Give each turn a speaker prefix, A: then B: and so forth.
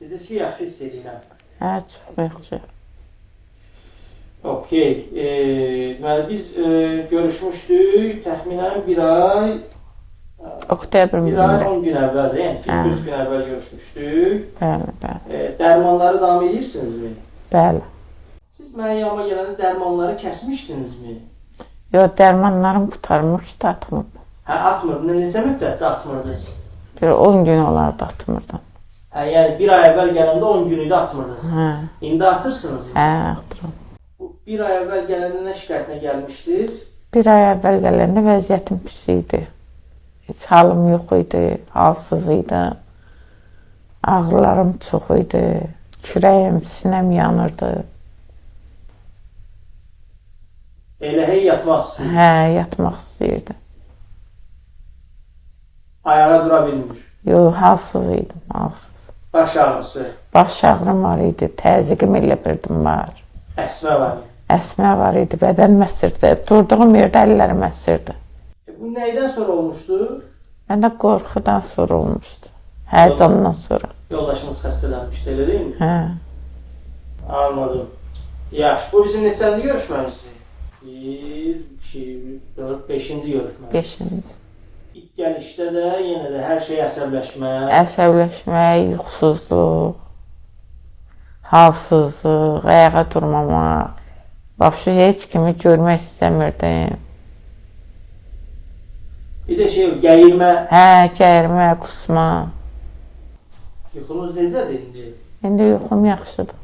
A: Dediniz ki, yaxşı hiss edirəm.
B: Hə, çox yaxşı.
A: Okey. Deməli, biz görüşmüşdük təxminən bir ay...
B: Oktyabrın
A: Bir ay 10 gün əvvəl, yəni 2-3 gün əvvəl görüşmüşdük.
B: Bəli, bəli.
A: Dərmanları davam edirsinizmi?
B: Bəli.
A: Siz mənim yanıma gələndə dərmanları kəsmişdinizmi?
B: Yox, dərmanlarım qutarmışdı, atmırdım.
A: Hə, atmırdın. Necə müddətdə atmırdınız?
B: Bir 10 gün olardı atmırdım.
A: Hə, yəni bir ay əvvəl gələndə 10 günü də atmırdınız.
B: Hə.
A: İndi atırsınız?
B: Hə, atıram.
A: Bir ay əvvəl gələndə nə şikayətinə gəlmişdiniz?
B: Bir ay əvvəl gələndə vəziyyətim pis idi. Heç halım yox idi, halsız idi. Ağrılarım çox idi. Kürəyim, sinəm yanırdı.
A: Elə hey yatmaq istəyirdi?
B: Hə, yatmaq istəyirdi.
A: Ayağa dura bilmir?
B: Yox, halsız idim, halsız.
A: Baş ağrısı?
B: Baş ağrım var idi, təzyiqim elə birdim var.
A: Əsmə var?
B: Əsmə var idi, bədənim əsirdi. Durduğum yerdə əllərim əsirdi.
A: Bu nəydən sonra olmuşdu?
B: Məndə qorxudan sonra olmuşdu. Həyəcandan sonra.
A: Yoldaşımız xəstələnmişdi, elə deyilmi?
B: Hə.
A: Anladım. Yaxşı, bu bizim neçənci görüşməmizdir? 1, 2, 3, 4, 5-ci görüşməmiz.
B: 5-ci.
A: İlk gəlişdə də yenə də hər şey əsəbləşmək.
B: Əsəbləşmək, yuxusuzluq, halsızlıq, ayağa durmamaq. Vəbşi heç kimi görmək istəmirdim.
A: Bir də gəyirmə.
B: Hə, gəyirmə, qusma.
A: Yuxunuz necədir indi?
B: İndi yuxum yaxşıdır.